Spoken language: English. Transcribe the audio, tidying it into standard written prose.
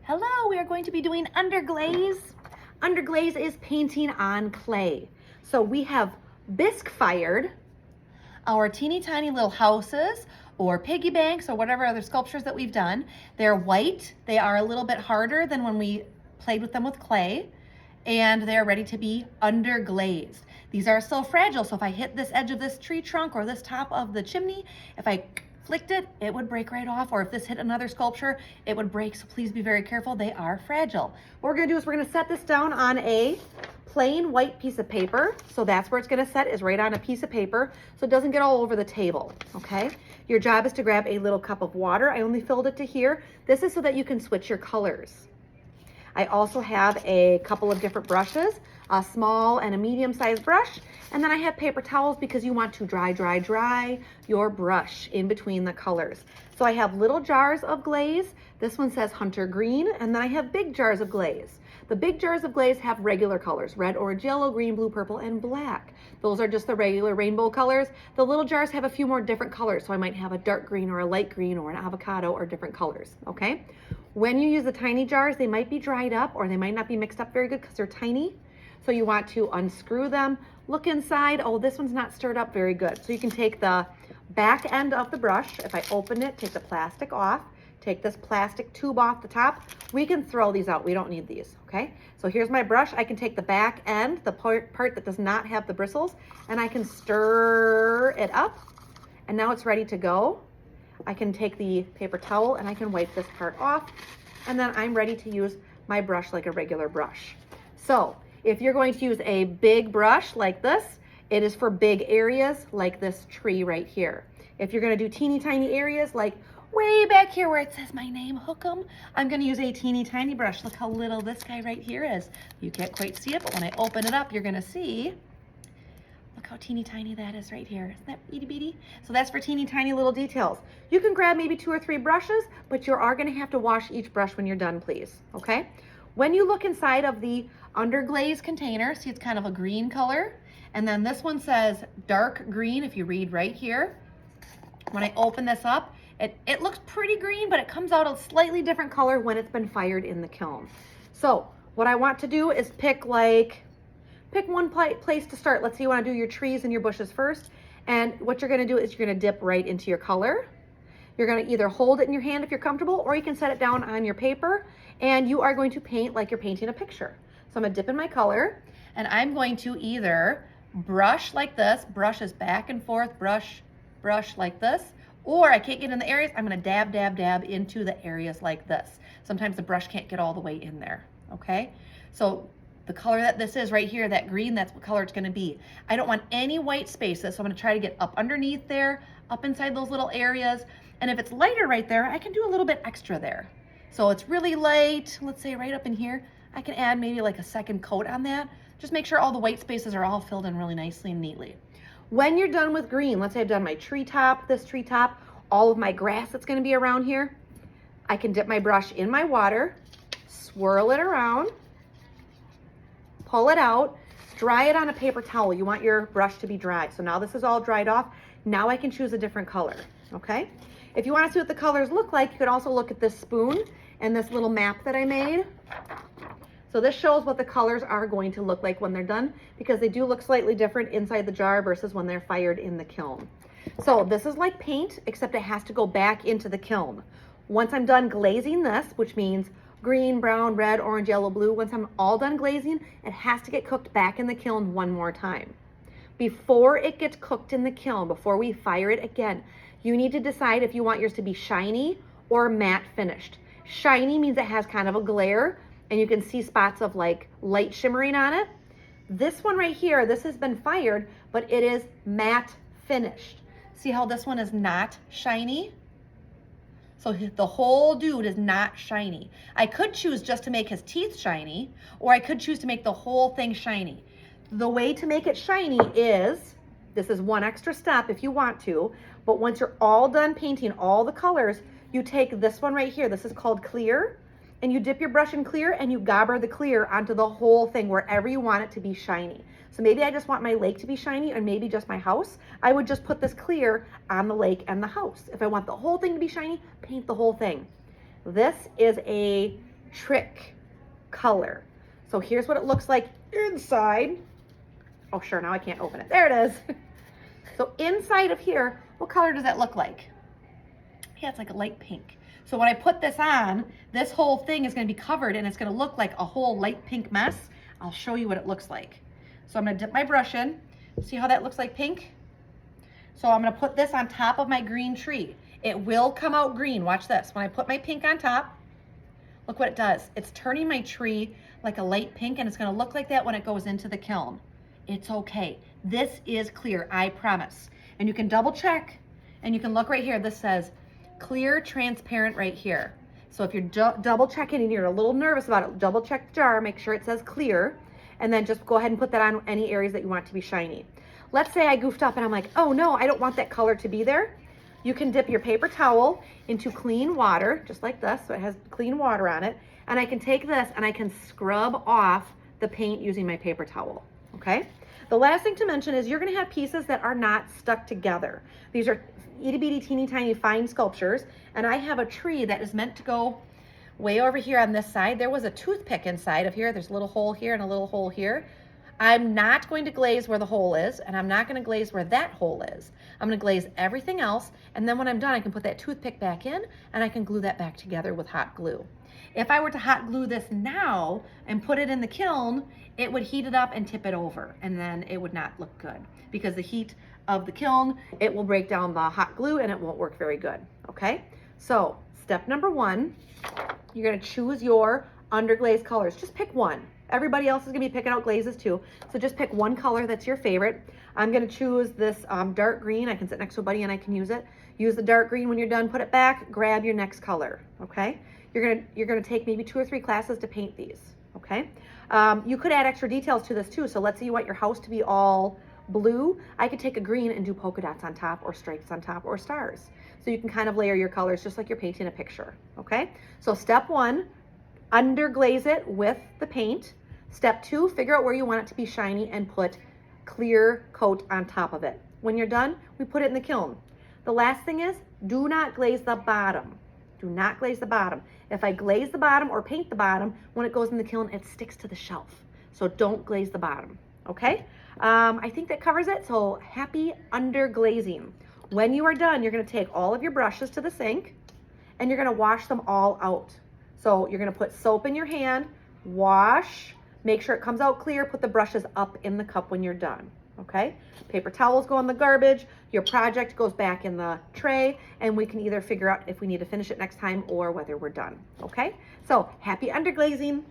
Hello, we are going to be doing underglaze. Underglaze is painting on clay. So we have bisque fired our teeny tiny little houses or piggy banks or whatever other sculptures that we've done. They're white. They are a little bit harder than when we played with them with clay, and they're ready to be underglazed. These are so fragile, so if I hit this edge of this tree trunk or this top of the chimney, if I flicked it, it would break right off, or if this hit another sculpture, it would break, so please be very careful. They are fragile. What we're gonna do is we're gonna set this down on a plain white piece of paper. So that's where it's gonna set, is right on a piece of paper, so it doesn't get all over the table, okay? Your job is to grab a little cup of water. I only filled it to here. This is so that you can switch your colors. I also have a couple of different brushes, a small and a medium-sized brush, and then I have paper towels because you want to dry your brush in between the colors. So I have little jars of glaze. This one says Hunter Green, and then I have big jars of glaze. The big jars of glaze have regular colors: red, orange, yellow, green, blue, purple, and black. Those are just the regular rainbow colors. The little jars have a few more different colors, so I might have a dark green or a light green or an avocado or different colors, okay? When you use the tiny jars, they might be dried up or they might not be mixed up very good because they're tiny. So you want to unscrew them, look inside. Oh, this one's not stirred up very good. So you can take the back end of the brush. If I open it, take the plastic off, take this plastic tube off the top. We can throw these out. We don't need these, okay? So here's my brush. I can take the back end, the part that does not have the bristles, and I can stir it up. And now it's ready to go. I can take the paper towel and I can wipe this part off, and then I'm ready to use my brush like a regular brush. So if you're going to use a big brush like this, it is for big areas like this tree right here. If you're going to do teeny tiny areas like way back here where it says my name, Hookem, I'm going to use a teeny tiny brush. Look how little this guy right here is. You can't quite see it, but when I open it up, you're going to see. Look how teeny tiny that is right here. Isn't that itty bitty? So that's for teeny tiny little details. You can grab maybe 2 or 3 brushes, but you are gonna have to wash each brush when you're done, please, okay? When you look inside of the underglaze container, see it's kind of a green color, and then this one says dark green if you read right here. When I open this up, it looks pretty green, but it comes out a slightly different color when it's been fired in the kiln. So what I want to do is pick one place to start. Let's say you want to do your trees and your bushes first. And what you're going to do is you're going to dip right into your color. You're going to either hold it in your hand if you're comfortable, or you can set it down on your paper, and you are going to paint like you're painting a picture. So I'm going to dip in my color, and I'm going to either brush like this, brushes back and forth, brush like this, or I can't get in the areas, I'm going to dab into the areas like this. Sometimes the brush can't get all the way in there, okay? So the color that this is right here, that green, that's what color it's gonna be. I don't want any white spaces, so I'm gonna try to get up underneath there, up inside those little areas. And if it's lighter right there, I can do a little bit extra there. So it's really light, let's say right up in here, I can add maybe like a second coat on that. Just make sure all the white spaces are all filled in really nicely and neatly. When you're done with green, let's say I've done my treetop, this treetop, all of my grass that's gonna be around here, I can dip my brush in my water, swirl it around, pull it out, dry it on a paper towel. You want your brush to be dry. So now this is all dried off. Now I can choose a different color, okay? If you want to see what the colors look like, you could also look at this spoon and this little map that I made. So this shows what the colors are going to look like when they're done, because they do look slightly different inside the jar versus when they're fired in the kiln. So this is like paint, except it has to go back into the kiln. Once I'm done glazing this, which means green, brown, red, orange, yellow, blue. Once I'm all done glazing, it has to get cooked back in the kiln one more time. Before it gets cooked in the kiln, before we fire it again, you need to decide if you want yours to be shiny or matte finished. Shiny means it has kind of a glare and you can see spots of like light shimmering on it. This one right here, this has been fired, but it is matte finished. See how this one is not shiny? So the whole dude is not shiny. I could choose just to make his teeth shiny, or I could choose to make the whole thing shiny. The way to make it shiny is, this is one extra step if you want to, but once you're all done painting all the colors, you take this one right here, this is called clear, and you dip your brush in clear and you gobber the clear onto the whole thing wherever you want it to be shiny. So maybe I just want my lake to be shiny, or maybe just my house. I would just put this clear on the lake and the house. If I want the whole thing to be shiny, paint the whole thing. This is a trick color. So here's what it looks like inside. Oh, sure, now I can't open it. There it is. So inside of here, what color does that look like? Yeah, it's like a light pink. So when I put this on, this whole thing is gonna be covered and it's gonna look like a whole light pink mess. I'll show you what it looks like. So I'm gonna dip my brush in. See how that looks like pink? So I'm gonna put this on top of my green tree. It will come out green, watch this. When I put my pink on top, look what it does. It's turning my tree like a light pink, and it's gonna look like that when it goes into the kiln. It's okay. This is clear, I promise. And you can double check, and you can look right here. This says clear, transparent right here. So if you're double checking and you're a little nervous about it, double check the jar, make sure it says clear, and then just go ahead and put that on any areas that you want to be shiny. Let's say I goofed up and I'm like, oh no, I don't want that color to be there. You can dip your paper towel into clean water, just like this, so it has clean water on it, and I can take this and I can scrub off the paint using my paper towel, okay? The last thing to mention is you're gonna have pieces that are not stuck together. These are itty bitty teeny tiny fine sculptures, and I have a tree that is meant to go way over here on this side. There was a toothpick inside of here. There's a little hole here and a little hole here. I'm not going to glaze where the hole is, and I'm not gonna glaze where that hole is. I'm gonna glaze everything else, and then when I'm done, I can put that toothpick back in, and I can glue that back together with hot glue. If I were to hot glue this now and put it in the kiln, it would heat it up and tip it over, and then it would not look good because the heat of the kiln, it will break down the hot glue and it won't work very good, okay? So step number one, you're gonna choose your underglaze colors. Just pick one. Everybody else is gonna be picking out glazes too. So just pick one color that's your favorite. I'm gonna choose this dark green. I can sit next to a buddy and I can use it. Use the dark green. When you're done, put it back, grab your next color, okay? You're gonna take maybe 2 or 3 classes to paint these, okay? You could add extra details to this too. So let's say you want your house to be all blue. I could take a green and do polka dots on top, or stripes on top, or stars. So you can kind of layer your colors just like you're painting a picture, okay? So step one, underglaze it with the paint. Step two, figure out where you want it to be shiny and put clear coat on top of it. When you're done, we put it in the kiln. The last thing is, do not glaze the bottom. Do not glaze the bottom. If I glaze the bottom or paint the bottom, when it goes in the kiln, it sticks to the shelf. So don't glaze the bottom, okay? I think that covers it, so happy underglazing. When you are done, you're gonna take all of your brushes to the sink and you're gonna wash them all out. So you're gonna put soap in your hand, wash, make sure it comes out clear, put the brushes up in the cup when you're done, okay? Paper towels go in the garbage, your project goes back in the tray, and we can either figure out if we need to finish it next time or whether we're done, okay? So happy underglazing.